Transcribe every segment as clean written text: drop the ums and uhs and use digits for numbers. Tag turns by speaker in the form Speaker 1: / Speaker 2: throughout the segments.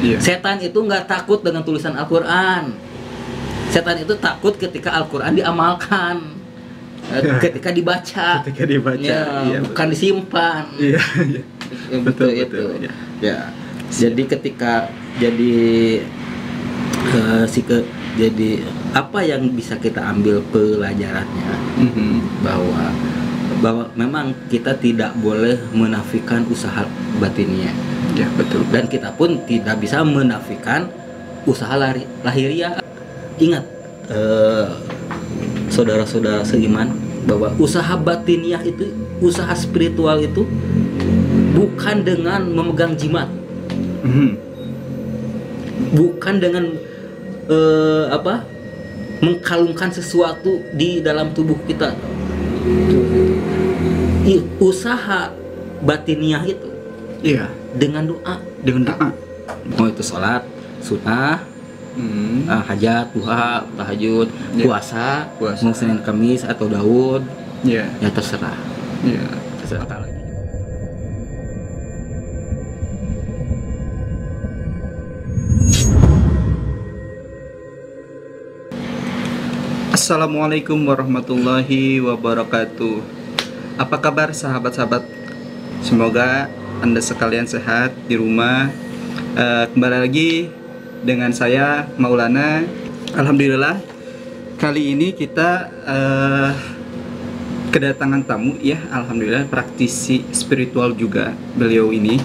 Speaker 1: Iya.
Speaker 2: Setan itu nggak takut dengan tulisan Al-Quran. Setan itu takut ketika Al-Quran diamalkan, ketika dibaca.
Speaker 1: Ketika dibaca,
Speaker 2: Ya,
Speaker 1: iya,
Speaker 2: bukan disimpan.
Speaker 1: Iya, iya.
Speaker 2: Betul,
Speaker 1: Betul,
Speaker 2: itu.
Speaker 1: ya.
Speaker 2: Ya. Jadi ketika jadi apa yang bisa kita ambil pelajarannya, bahwa memang kita tidak boleh menafikan usaha batinnya.
Speaker 1: Ya, betul.
Speaker 2: Dan kita pun tidak bisa menafikan usaha lahiriah. Ingat, saudara-saudara seiman, bahwa usaha batiniah itu, usaha spiritual itu bukan dengan memegang jimat, bukan dengan mengkalungkan sesuatu di dalam tubuh kita. Usaha batiniah itu,
Speaker 1: iya,
Speaker 2: dengan doa, mau itu sholat sunnah, hajat, duha, tahajud,
Speaker 1: Yeah.
Speaker 2: puasa,
Speaker 1: Puasa.
Speaker 2: mau Senin Kamis atau Daud,
Speaker 1: Iya.
Speaker 2: ya terserah.
Speaker 1: Iya.
Speaker 2: Terserah.
Speaker 1: Assalamualaikum warahmatullahi wabarakatuh. Apa kabar sahabat-sahabat? Semoga Anda sekalian sehat di rumah. Kembali lagi dengan saya Maulana. Alhamdulillah, kali ini kita kedatangan tamu ya. Alhamdulillah, praktisi spiritual juga beliau ini.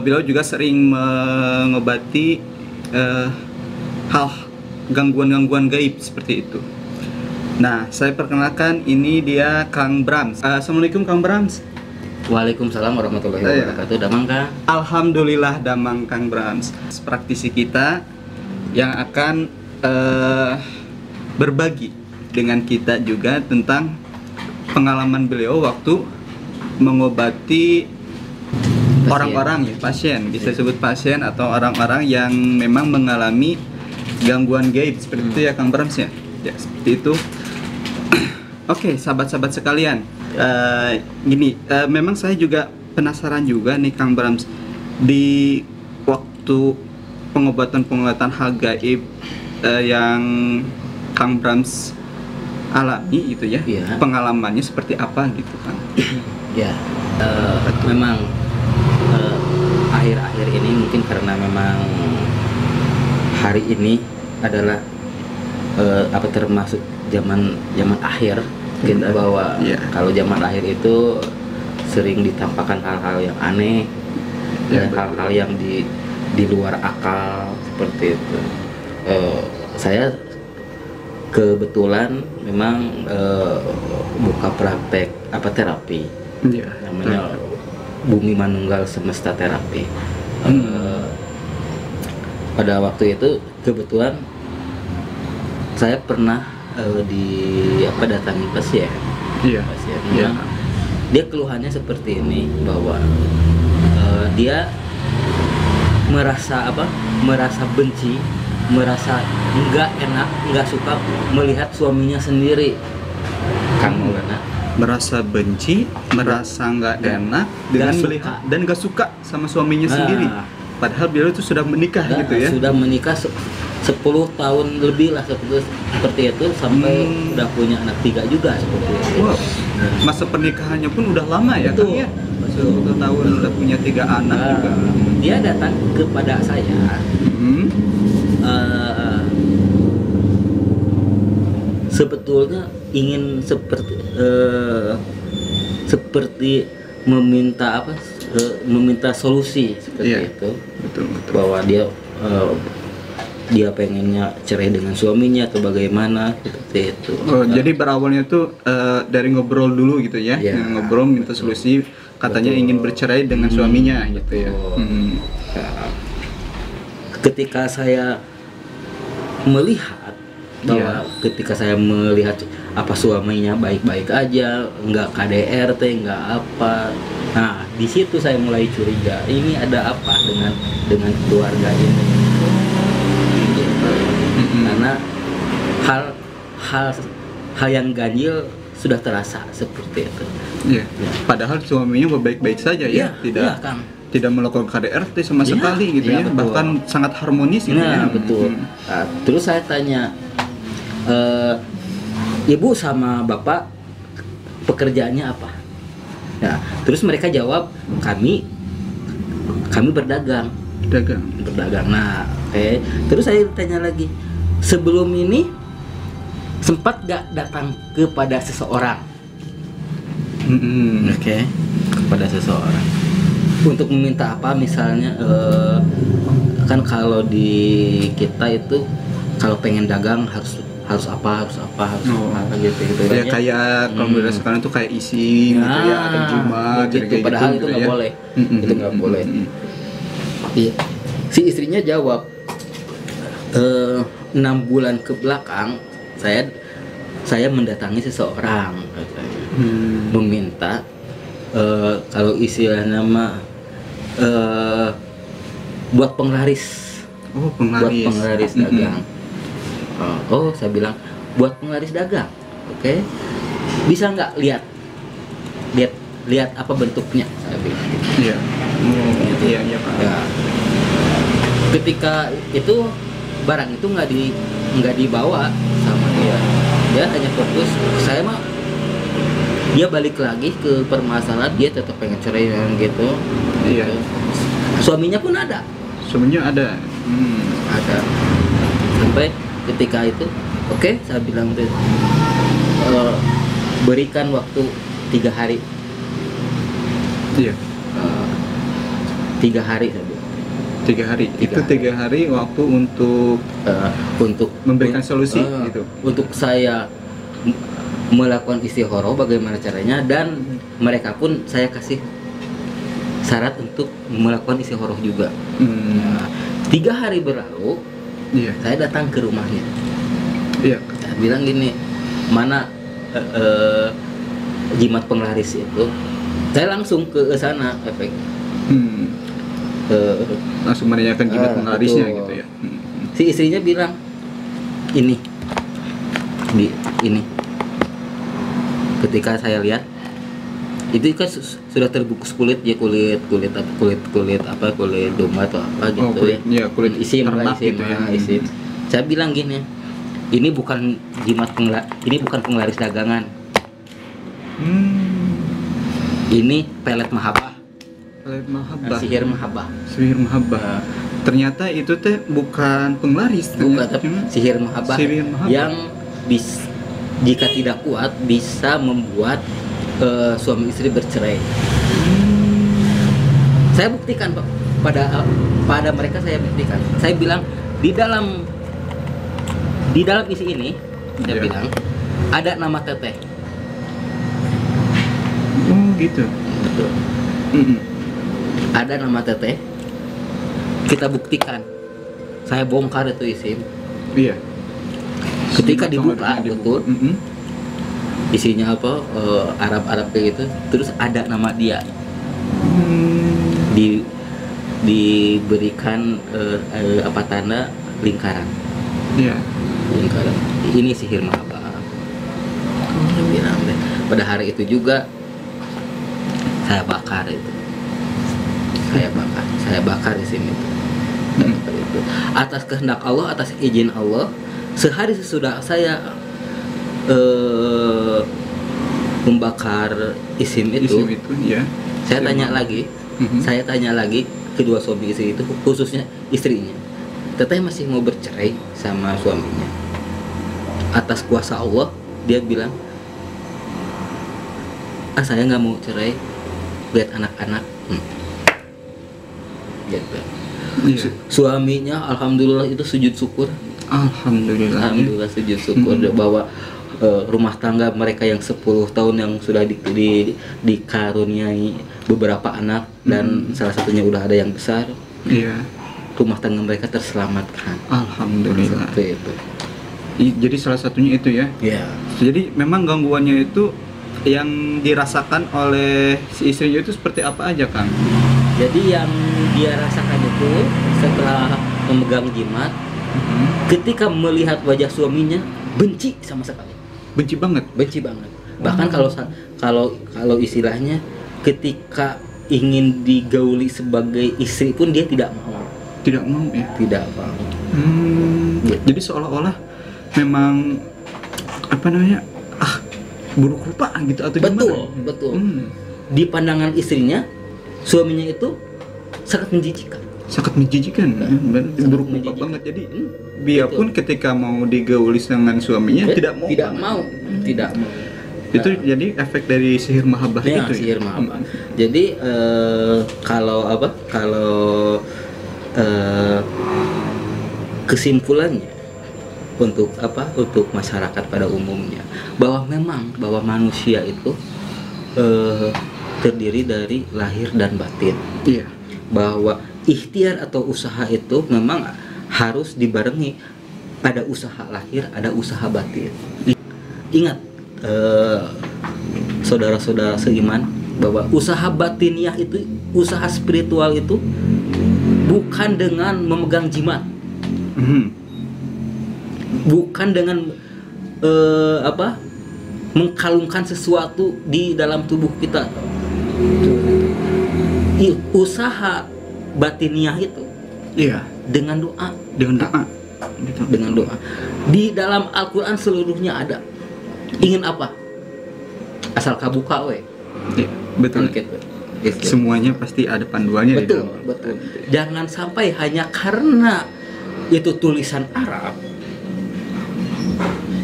Speaker 1: Beliau juga sering mengobati hal gangguan-gangguan gaib seperti itu. Nah, saya perkenalkan, ini dia Kang Brams. Assalamualaikum Kang Brams.
Speaker 2: Waalaikumsalam warahmatullahi wabarakatuh. Damang Kang.
Speaker 1: Alhamdulillah damang Kang Brams. Praktisi kita yang akan berbagi dengan kita juga tentang pengalaman beliau waktu mengobati orang-orang ya, pasien, bisa sebut pasien atau orang-orang yang memang mengalami gangguan gaib seperti itu ya Kang Brams ya. Ya, seperti itu. Oke, sahabat-sahabat sekalian. Memang saya juga penasaran juga nih Kang Brams, di waktu pengobatan hal gaib yang Kang Brams alami itu ya,
Speaker 2: Iya.
Speaker 1: pengalamannya seperti apa gitu Kang?
Speaker 2: Ya, memang akhir-akhir ini mungkin karena memang hari ini adalah termasuk zaman akhir kita, bahwa kalau zaman akhir itu sering ditampakkan hal-hal yang aneh, hal-hal yang di luar akal seperti itu. Saya kebetulan memang buka praktek terapi, namanya Bumi Manunggal Semesta Terapi. Pada waktu itu kebetulan saya pernah datangi pasien. Memang dia keluhannya seperti ini, bahwa dia merasa benci, merasa enggak enak, enggak suka melihat suaminya sendiri. Kang Maulana,
Speaker 1: merasa benci, merasa nggak enak dengan melihat dan nggak suka sama suaminya sendiri. Padahal beliau itu sudah menikah gitu ya.
Speaker 2: Sudah menikah 10 tahun lebih lah seperti itu, sampai udah punya anak 3 juga seperti itu.
Speaker 1: Wow. Masa pernikahannya pun udah lama ya Kang ya. 10 tahun udah punya 3 anak juga.
Speaker 2: Dia datang kepada saya. Sebetulnya ingin seperti meminta solusi seperti itu.
Speaker 1: Betul.
Speaker 2: Bahwa dia pengennya cerai dengan suaminya atau bagaimana seperti itu.
Speaker 1: Jadi berawalnya tuh dari ngobrol dulu gitu ya. Ngobrol minta solusi, katanya ingin bercerai dengan suaminya gitu ya.
Speaker 2: Ketika saya melihat bahwa ketika saya melihat apa suaminya baik-baik aja, nggak KDRT, nggak apa. Nah, di situ saya mulai curiga, ini ada apa dengan keluarga ini. Karena hal yang ganjil sudah terasa seperti itu.
Speaker 1: Padahal suaminya baik-baik saja ya, tidak.
Speaker 2: Kang.
Speaker 1: tidak melakukan KDRT sama sekali gitu ya,
Speaker 2: betul.
Speaker 1: bahkan sangat harmonis gitu ya.
Speaker 2: Betul. Nah, terus saya tanya, ibu sama bapak pekerjaannya apa? Nah, terus mereka jawab, kami berdagang. Berdagang. Nah, oke. Terus saya tanya lagi, sebelum ini sempat gak datang kepada seseorang? Oke. Kepada seseorang untuk meminta apa? Misalnya kan kalau di kita itu kalau pengen dagang harus apa gitu
Speaker 1: ya, kayak kalau berdasarkan itu kayak isi gitu ya, atau jimat
Speaker 2: gitu, padahal itu nggak boleh. Itu nggak boleh. Iya. Si istrinya jawab, 6 bulan ke belakang saya mendatangi seseorang katanya, meminta kalau istilah nama buat penglaris. Buat penglaris dagang. Saya bilang buat penglaris dagang. Oke. Bisa nggak lihat apa bentuknya? Saya bilang.
Speaker 1: Iya. Gitu. Iya, Pak.
Speaker 2: Ya. Ketika itu barang itu nggak dibawa sama dia. Dia hanya fokus. Saya mah dia balik lagi ke permasalahan, dia tetap pengen cerai gitu.
Speaker 1: Iya.
Speaker 2: Suaminya pun ada.
Speaker 1: Ada.
Speaker 2: Ada. Sampai ketika itu, oke, saya bilang tuh, berikan waktu 3 hari.
Speaker 1: Iya.
Speaker 2: 3 hari saya bilang.
Speaker 1: 3 hari. Itu 3 hari waktu untuk memberikan solusi gitu.
Speaker 2: Untuk saya melakukan istikharah bagaimana caranya, dan mereka pun saya kasih syarat untuk melakukan istikharah juga. 3 hari berlalu, saya datang ke rumahnya. Saya bilang gini, mana jimat penglaris itu? Saya langsung ke sana, efek.
Speaker 1: Langsung menanyakan jimat penglarisnya gitu ya.
Speaker 2: Si istrinya bilang, ini. Ketika saya lihat, itu kan sudah terbungkus kulit domba atau apa gitu
Speaker 1: kulit
Speaker 2: isim
Speaker 1: ternak gitu ya.
Speaker 2: Isim. Saya bilang gini, ini bukan penglaris dagangan. Ini pelet mahabbah. Sihir mahabbah.
Speaker 1: Ternyata itu teh bukan penglaris,
Speaker 2: tapi sihir mahabbah yang jika tidak kuat bisa membuat suami istri bercerai. Saya buktikan, Pak, pada mereka saya buktikan. Saya bilang di dalam isi ini, saya bilang ada nama teteh.
Speaker 1: Gitu.
Speaker 2: Betul. Ada nama teteh. Kita buktikan. Saya bongkar itu isim.
Speaker 1: Iya.
Speaker 2: Ketika dibuka betul. Isinya apa? Arab kayak gitu. Terus ada nama dia. Diberikan tanda lingkaran.
Speaker 1: Iya.
Speaker 2: Lingkaran. Ini sihir mahabbah. Saya bilang deh. Pada hari itu juga saya bakar itu. Saya bakar di sini itu. Atas kehendak Allah, atas izin Allah, sehari sesudah saya membakar isim itu
Speaker 1: ya.
Speaker 2: Saya tanya lagi kedua suami istri itu, khususnya istrinya, teteh masih mau bercerai sama suaminya. Atas kuasa Allah dia bilang, saya nggak mau cerai, lihat anak-anak. Gitu. Suaminya alhamdulillah itu sujud syukur. Alhamdulillah sujud syukur bahwa rumah tangga mereka yang 10 tahun yang sudah dikaruniai beberapa anak dan salah satunya udah ada yang besar. Rumah tangga mereka terselamatkan.
Speaker 1: Alhamdulillah.
Speaker 2: Seperti itu.
Speaker 1: Jadi salah satunya itu ya. Jadi memang gangguannya itu yang dirasakan oleh si istrinya itu seperti apa aja, Kang?
Speaker 2: Jadi yang dia rasakan itu setelah memegang jimat, ketika melihat wajah suaminya benci sama sekali.
Speaker 1: Benci banget.
Speaker 2: Bahkan kalau istilahnya ketika ingin digauli sebagai istri pun dia tidak mau.
Speaker 1: Tidak mau ya?
Speaker 2: Tidak mau.
Speaker 1: Jadi seolah-olah memang apa namanya, buruk rupa gitu atau gimana?
Speaker 2: Betul. Di pandangan istrinya, suaminya itu sangat menjijikan. Buruk rupa banget. Jadi biarpun ketika mau digauli dengan suaminya tidak mau. Itu jadi efek dari sihir mahabbah ya,
Speaker 1: itu.
Speaker 2: Sihir mahabbah. Jadi kalau kesimpulannya untuk masyarakat pada umumnya, bahwa manusia itu terdiri dari lahir dan batin.
Speaker 1: Iya.
Speaker 2: Bahwa ikhtiar atau usaha itu memang harus dibarengi, ada usaha lahir, ada usaha batin. Ingat saudara-saudara seiman, bahwa usaha batiniah itu, usaha spiritual itu bukan dengan memegang jimat, bukan dengan mengkalungkan sesuatu di dalam tubuh kita. Usaha batiniah itu dengan doa. Dengan doa. Di dalam Al-Quran seluruhnya ada. Ingin apa? Asal kabuka we.
Speaker 1: Betul. Semuanya pasti ada panduannya.
Speaker 2: Betul. Jangan sampai hanya karena itu tulisan Arab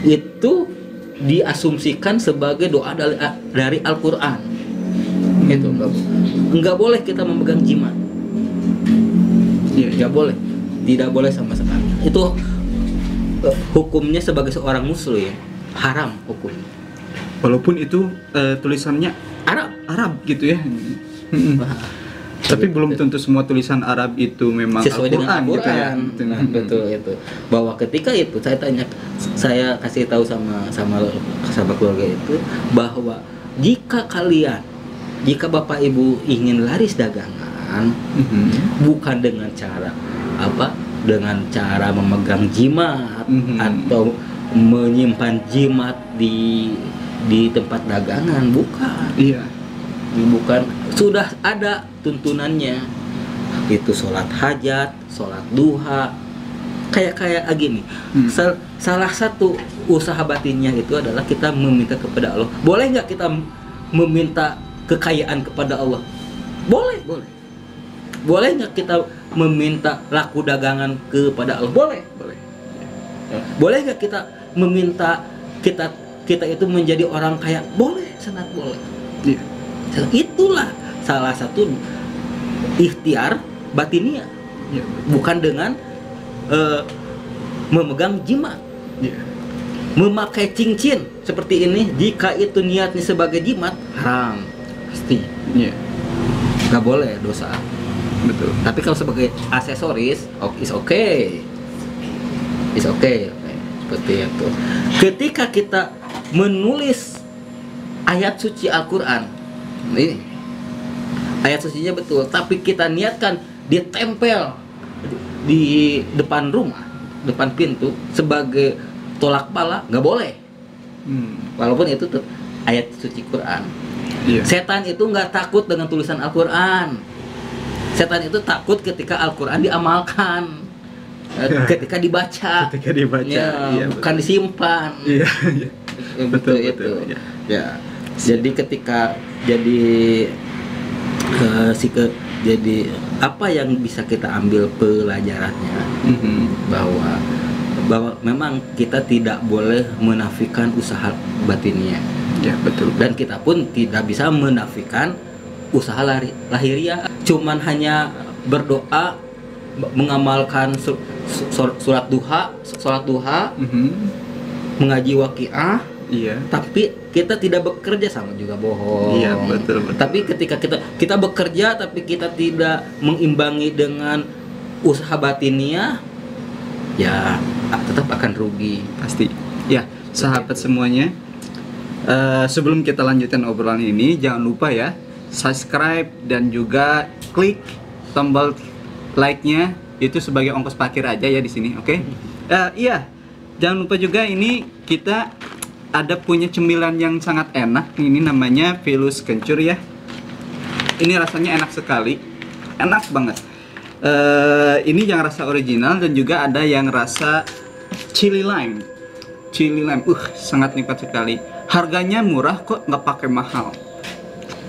Speaker 2: itu diasumsikan sebagai doa dari Al-Quran. Itu enggak boleh kita memegang jimat. Enggak boleh. Tidak boleh sama sekali. Itu hukumnya sebagai seorang muslim haram hukumnya.
Speaker 1: Walaupun itu tulisannya Arab gitu ya. Tapi belum tentu semua tulisan Arab itu memang
Speaker 2: sesuai dengan
Speaker 1: Al-Quran
Speaker 2: gitu ya. Betul itu. Bahwa ketika itu saya kasih tahu sama keluarga itu, bahwa jika Bapak Ibu ingin laris dagangan, bukan dengan cara memegang jimat atau menyimpan jimat di tempat dagangan, bukan.
Speaker 1: Iya.
Speaker 2: Bukan, sudah ada tuntunannya. Itu sholat hajat, sholat duha, kayak gini. Salah satu usaha batinnya itu adalah kita meminta kepada Allah. Boleh nggak kita meminta kekayaan kepada Allah? Boleh. Boleh nggak kita meminta laku dagangan kepada Allah? Boleh. Boleh nggak kita meminta kita itu menjadi orang kaya? Boleh, sangat boleh.
Speaker 1: Iya.
Speaker 2: Itulah salah satu ikhtiar batiniah.
Speaker 1: Ya,
Speaker 2: bukan dengan memegang jimat.
Speaker 1: Ya.
Speaker 2: Memakai cincin seperti ini, jika itu niatnya sebagai jimat, haram pasti.
Speaker 1: Ya.
Speaker 2: Gak boleh, dosa.
Speaker 1: Betul.
Speaker 2: Tapi kalau sebagai aksesoris, is okay. Seperti itu. Ketika kita menulis ayat suci Al-Quran, ini ayat sucinya betul, tapi kita niatkan ditempel di depan rumah, depan pintu sebagai tolak bala, nggak boleh. Walaupun itu ayat suci Quran. Yeah. Setan itu nggak takut dengan tulisan Al-Quran. Setan itu takut ketika Al-Quran diamalkan, ketika dibaca. Ya, iya, bukan betul. Disimpan. Iya. Betul itu. Ya. Jadi ketika jadi apa yang bisa kita ambil pelajarannya, bahwa memang kita tidak boleh menafikan usaha batinnya. Ya, betul. Dan kita pun tidak bisa menafikan usaha lahiriah. Cuman hanya berdoa, mengamalkan sholat duha, mengaji waqiah. Iya. Tapi kita tidak bekerja, sama juga bohong.
Speaker 1: Iya, betul.
Speaker 2: Tapi ketika kita bekerja tapi kita tidak mengimbangi dengan usaha batiniah, ya tetap akan rugi
Speaker 1: pasti. Ya, sahabat semuanya, sebelum kita lanjutkan obrolan ini, jangan lupa ya subscribe dan juga klik tombol like-nya, itu sebagai ongkos parkir aja ya di sini, oke? Iya, jangan lupa juga ini kita ada punya cemilan yang sangat enak. Ini namanya Vilus Kencur ya. ini rasanya enak sekali, enak banget. Ini yang rasa original dan juga ada yang rasa chili lime. Sangat nikmat sekali. Harganya murah kok, nggak pakai mahal.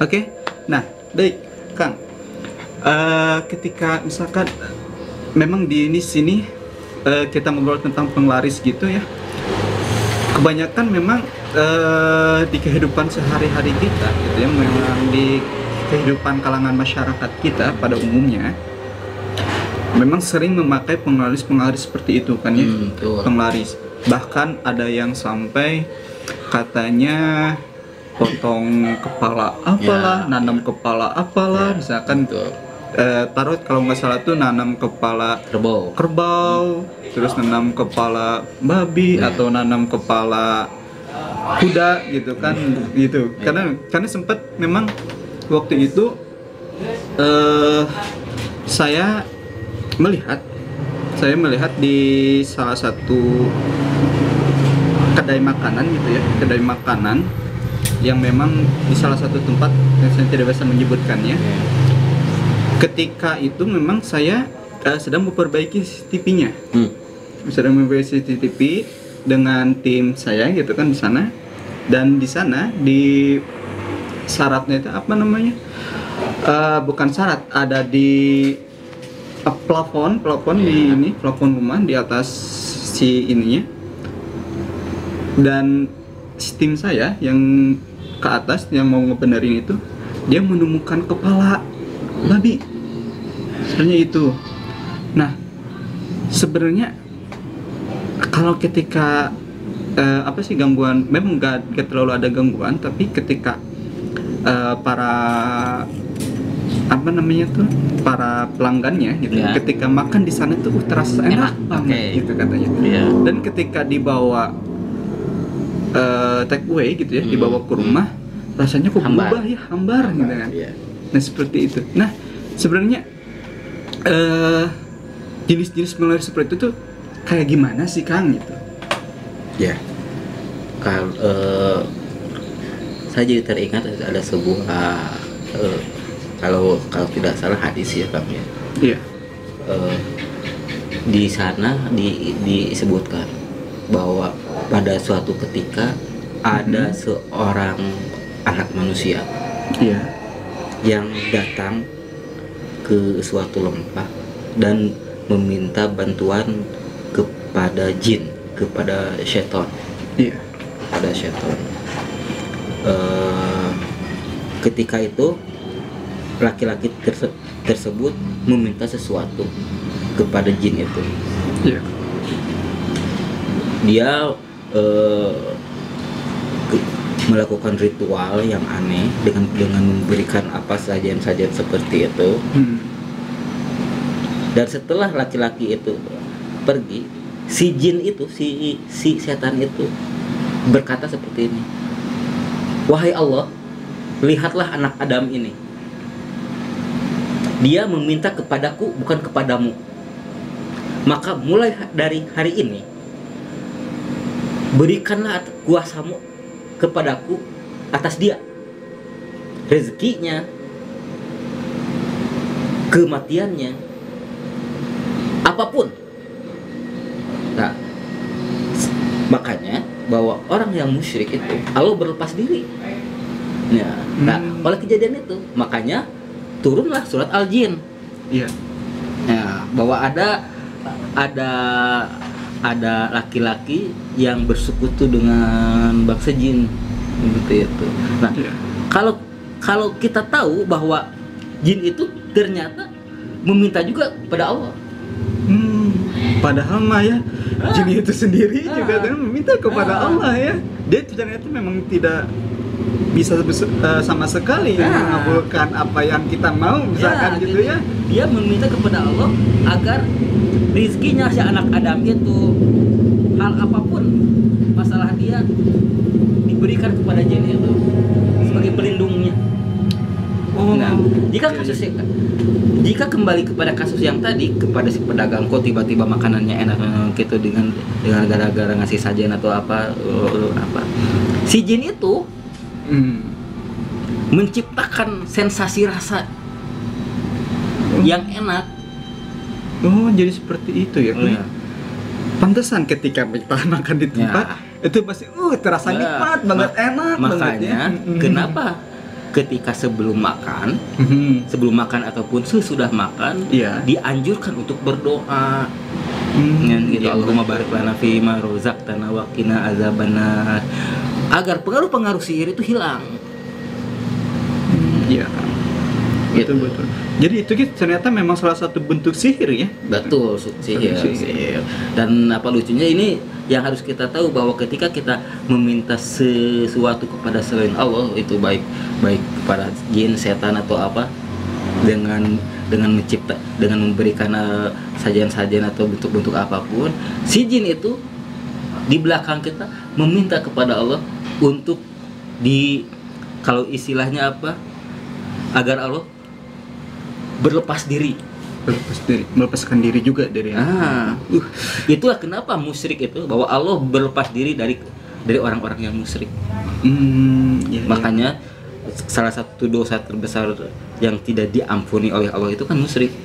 Speaker 1: Oke, nah baik Kang. Ketika misalkan memang di sini kita ngobrol tentang penglaris gitu ya. Kebanyakan memang di kehidupan sehari-hari kita gitu ya, memang di kehidupan kalangan masyarakat kita pada umumnya memang sering memakai penglaris seperti itu kan ya. Penglaris, bahkan ada yang sampai katanya potong kepala apalah, nanam kepala apalah, misalkan taruh kalau nggak salah tuh nanam kepala kerbau, terus nanam kepala babi atau nanam kepala kuda gitu kan, gitu. Karena sempat memang waktu itu saya melihat di salah satu kedai makanan gitu ya, kedai makanan yang memang di salah satu tempat yang saya tidak bisa menyebutkannya. Ketika itu memang saya sedang memperbaiki CCTV-nya, sedang memperbaiki CCTV dengan tim saya gitu kan di sana. Dan di sana di syaratnya itu apa namanya? Bukan syarat, ada di plafon di ini, plafon rumah di atas si ininya. Dan tim saya yang ke atas yang mau ngebenerin itu, dia menemukan kepala babi. Sebenarnya itu. Nah, sebenarnya kalau ketika apa sih gangguan, memang nggak terlalu ada gangguan, tapi ketika para apa namanya tuh, para pelanggannya gitu, ketika makan di sana tuh terasa enak banget gitu katanya. Dan ketika dibawa take away gitu ya, dibawa ke rumah, rasanya kok berubah ya, hambar gitu kan. Nah seperti itu. Nah sebenarnya jenis-jenis penglaris seperti itu tuh kayak gimana sih Kang gitu?
Speaker 2: Kalau saya jadi teringat ada sebuah kalau tidak salah hadis ya Kang ya. Di sana disebutkan bahwa pada suatu ketika ada seorang anak manusia yang datang ke suatu lembah dan meminta bantuan kepada jin, kepada syaitan. Ada syaitan. Ketika itu laki-laki tersebut meminta sesuatu kepada jin itu. Dia melakukan ritual yang aneh dengan memberikan apa sajian seperti itu. Dan setelah laki-laki itu pergi, si jin itu, si setan itu berkata seperti ini, "Wahai Allah, lihatlah anak Adam ini. Dia meminta kepadaku bukan kepadamu. Maka mulai dari hari ini berikanlah kuasamu kepadaku atas dia. Rezekinya, kematiannya, apapun." Nah, makanya bahwa orang yang musyrik itu Allah berlepas diri. Nah, oleh kejadian itu makanya turunlah surat Al-Jin. Bahwa ada laki-laki yang bersekutu dengan bangsa jin gitu itu. Nah, kalau kita tahu bahwa jin itu ternyata meminta juga kepada Allah.
Speaker 1: Padahal mah ya jin itu sendiri juga meminta kepada Allah ya. Dia ternyata memang tidak bisa sama sekali mengabulkan apa yang kita mau misalkan gitu ya.
Speaker 2: Dia meminta kepada Allah agar rizkinya si anak Adam itu, hal apapun masalah dia, diberikan kepada jin itu sebagai pelindungnya. Nah, jika kembali kepada kasus yang tadi, kepada si pedagang kok tiba-tiba makanannya enak gitu dengan gara-gara ngasih sajian atau apa, si jin itu menciptakan sensasi rasa yang enak.
Speaker 1: Oh, jadi seperti itu ya.
Speaker 2: Iya.
Speaker 1: Pantesan ketika kita makan di tempat itu pasti terasa nikmat banget, enak
Speaker 2: makanya,
Speaker 1: banget ya.
Speaker 2: Kenapa ketika sebelum makan ataupun sesudah makan dianjurkan untuk berdoa. Gitu, Allahumma barik lana fi ma razaqtana wa qina azabannar, agar pengaruh-pengaruh sihir itu hilang.
Speaker 1: Iya. Betul. Jadi itu ternyata memang salah satu bentuk sihir ya.
Speaker 2: Betul, sihir. Dan apa lucunya ini yang harus kita tahu bahwa ketika kita meminta sesuatu kepada selain Allah, itu baik kepada jin, setan atau apa, dengan memberikan sajian-sajian atau bentuk-bentuk apapun, si jin itu di belakang kita meminta kepada Allah untuk kalau istilahnya apa, agar Allah
Speaker 1: melepaskan diri juga dari
Speaker 2: itulah kenapa musyrik itu, bahwa Allah berlepas diri dari orang-orang yang musyrik. Makanya salah satu dosa terbesar yang tidak diampuni oleh Allah itu kan musyrik.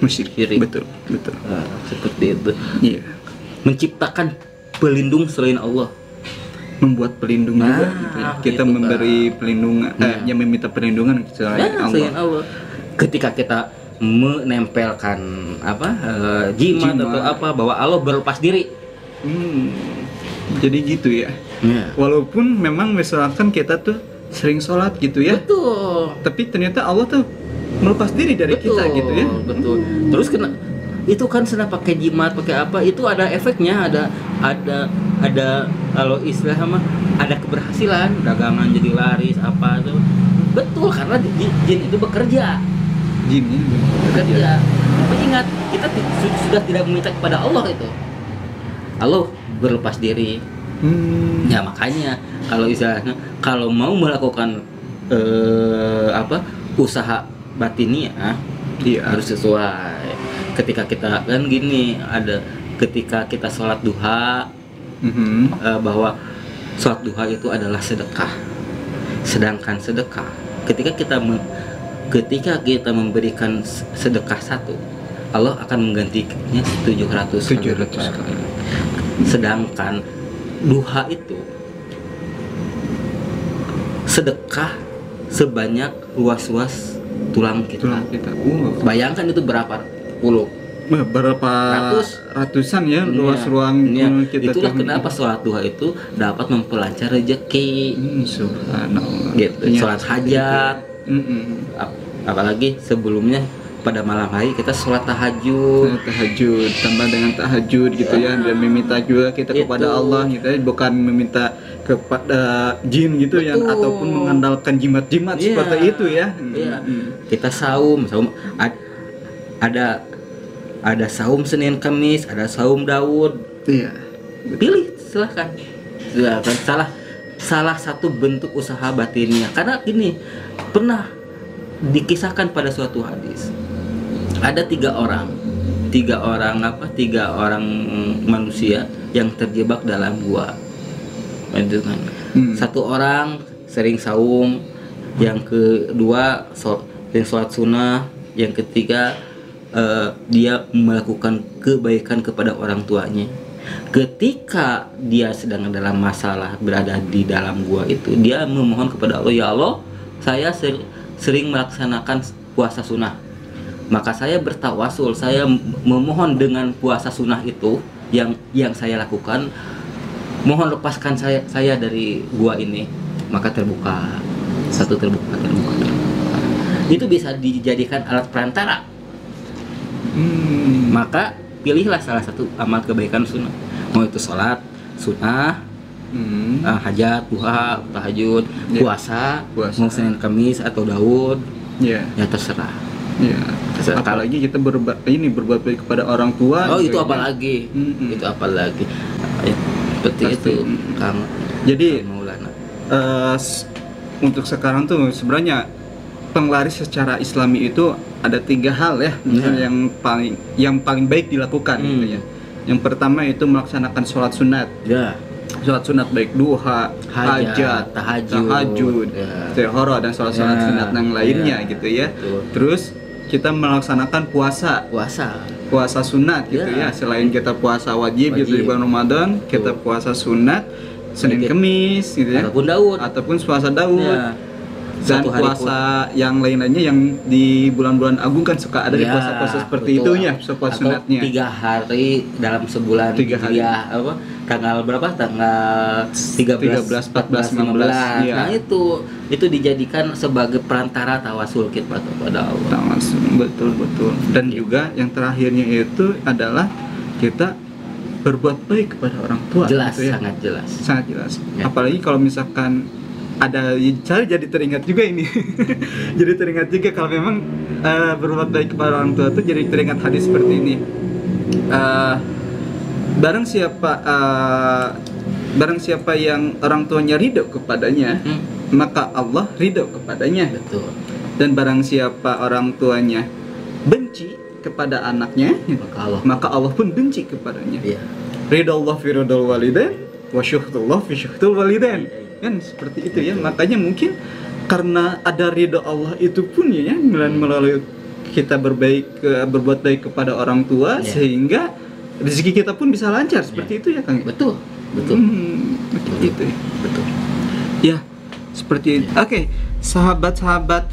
Speaker 1: Betul.
Speaker 2: Seperti itu. Menciptakan pelindung selain Allah,
Speaker 1: membuat pelindung juga gitu ya. Kita memberi pelindungan, yang meminta perlindungan selain Allah. Ketika kita menempelkan jimat atau apa, bahwa Allah berlepas diri. Jadi gitu ya. Walaupun memang misalkan kita tuh sering sholat gitu ya.
Speaker 2: Betul.
Speaker 1: Tapi ternyata Allah tuh melepas diri dari kita gitu ya.
Speaker 2: Betul. Terus itu kan sudah pakai jimat, pakai apa, itu ada efeknya, ada kalau istilah ada keberhasilan, dagangan jadi laris apa tuh. Betul, karena jin itu bekerja. Tapi ingat, kita sudah tidak meminta kepada Allah itu. Allah berlepas diri. Ya makanya kalau istilahnya, kalau mau melakukan usaha batiniah, harus sesuai. Ketika kita kan gini, ketika kita sholat duha, bahwa sholat duha itu adalah sedekah. Sedangkan sedekah, ketika kita memberikan sedekah satu, Allah akan menggantinya 700 kali. Sedangkan duha itu sedekah sebanyak luas-luas tulang kita. Bayangkan itu berapa puluh?
Speaker 1: Berapa ratusan ya luas ruang kita.
Speaker 2: Itulah kenapa sholat duha itu dapat memperlancar rezeki.
Speaker 1: Subhanallah.
Speaker 2: Gitu. Sholat hajat. Apalagi sebelumnya pada malam hari kita sholat tahajud
Speaker 1: tambah dengan tahajud gitu ya, dan meminta juga kita kepada Allah gitu ya, bukan meminta kepada jin gitu ya, ataupun mengandalkan jimat seperti itu ya.
Speaker 2: Kita saum ada saum Senin Kamis, ada saum Daud. Pilih, silahkan. Salah satu bentuk usaha batinnya, karena ini pernah dikisahkan pada suatu hadis, ada tiga orang manusia yang terjebak dalam gua. Satu orang sering saum, yang kedua sering sholat sunnah, yang ketiga dia melakukan kebaikan kepada orang tuanya. Ketika dia sedang dalam masalah, berada di dalam gua itu, dia memohon kepada Allah, ya Allah, saya sering melaksanakan puasa sunnah, maka saya bertawasul, saya memohon dengan puasa sunnah itu yang saya lakukan, mohon lepaskan saya dari gua ini. Maka terbuka. Itu bisa dijadikan alat perantara. Maka pilihlah salah satu amal kebaikan sunnah, mau itu sholat sunnah, hajat, duha, tahajud, puasa, mau Senin Kamis atau Daud, ya terserah.
Speaker 1: Apalagi kita berbuat baik kepada orang tua.
Speaker 2: Itu apalagi, itu apalagi. Seperti itu, Kang.
Speaker 1: Jadi Maulana, untuk sekarang tuh sebenarnya penglaris secara Islami itu ada 3 hal ya, misalnya yang paling baik dilakukan gitu ya. Yang pertama itu melaksanakan sholat sunat. sholat sunat baik duha, hajat, tahajud, sehoro dan sholat sunat yang lainnya gitu ya.
Speaker 2: Betul.
Speaker 1: Terus kita melaksanakan puasa sunat gitu ya. Selain kita puasa wajib gitu di bulan Ramadan, kita puasa sunat Senin Kemis gitu ya. Ataupun puasa Daud. Dan puasa yang lain-lainnya yang di bulan-bulan agung kan suka ada di puasa-puasa seperti itu ya, puasa sunatnya.
Speaker 2: 3 hari dalam sebulan.
Speaker 1: 3 hari.
Speaker 2: Apa? Tanggal berapa? Tanggal 13, 14, 15.
Speaker 1: Ya.
Speaker 2: Nah, itu dijadikan sebagai perantara tawasul kita kepada Allah.
Speaker 1: Tawasul, betul. Dan juga yang terakhirnya itu adalah kita berbuat baik kepada orang tua.
Speaker 2: Jelas,
Speaker 1: gitu ya.
Speaker 2: sangat jelas.
Speaker 1: Ya. Apalagi kalau misalkan ada, saya jadi teringat juga ini. Jadi teringat juga kalau memang berbuat baik kepada orang tua itu, jadi teringat hadis seperti ini. Barang siapa yang orang tuanya ridho kepadanya, maka Allah ridho kepadanya.
Speaker 2: Betul.
Speaker 1: Dan barang siapa orang tuanya benci kepada anaknya, maka Allah pun benci kepadanya. Ridho Allah fi ridhol walidain, wa syuhdullah fi syuhdul walidain. Kan seperti itu ya. Makanya mungkin karena ada ridho Allah itu pun ya melalui kita berbuat baik kepada orang tua, sehingga rezeki kita pun bisa lancar seperti itu ya Kang.
Speaker 2: Betul.
Speaker 1: Gitu ya.
Speaker 2: Betul.
Speaker 1: Ya, seperti itu. Oke, sahabat-sahabat,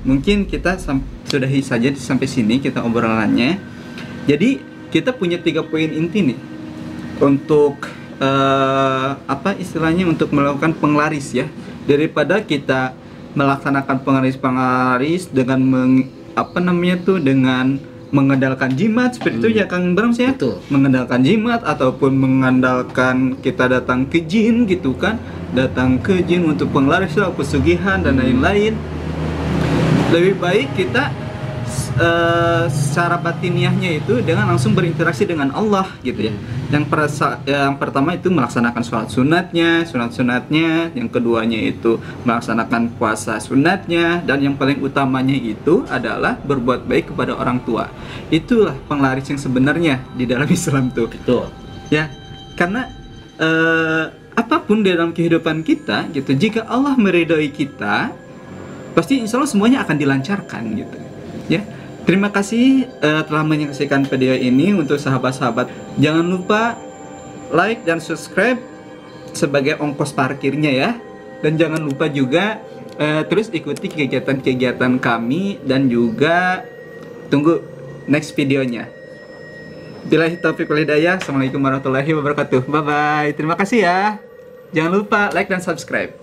Speaker 1: mungkin kita sudahi saja sampai sini kita obrolannya. Jadi kita punya 3 poin inti nih untuk untuk melakukan penglaris ya, daripada kita melaksanakan penglaris dengan dengan mengandalkan jimat seperti itu ya Kang Bram ya.
Speaker 2: Betul.
Speaker 1: Mengandalkan jimat ataupun mengandalkan kita datang ke jin gitu kan, datang ke jin untuk penglaris pesugihan dan lain-lain. Lebih baik kita secara batiniahnya itu dengan langsung berinteraksi dengan Allah gitu ya. Yang pertama itu melaksanakan sholat sunatnya, yang keduanya itu melaksanakan puasa sunatnya, dan yang paling utamanya itu adalah berbuat baik kepada orang tua. Itulah penglaris yang sebenarnya di dalam Islam tuh.
Speaker 2: Betul.
Speaker 1: Ya, karena apapun di dalam kehidupan kita gitu, jika Allah meridhoi kita, pasti insya Allah semuanya akan dilancarkan gitu ya. Terima kasih telah menyaksikan video ini. Untuk sahabat-sahabat, jangan lupa like dan subscribe sebagai ongkos parkirnya ya. Dan jangan lupa juga terus ikuti kegiatan-kegiatan kami, dan juga tunggu next videonya. Billahi taufiq wal hidayah. Assalamualaikum warahmatullahi wabarakatuh. Bye bye. Terima kasih ya. Jangan lupa like dan subscribe.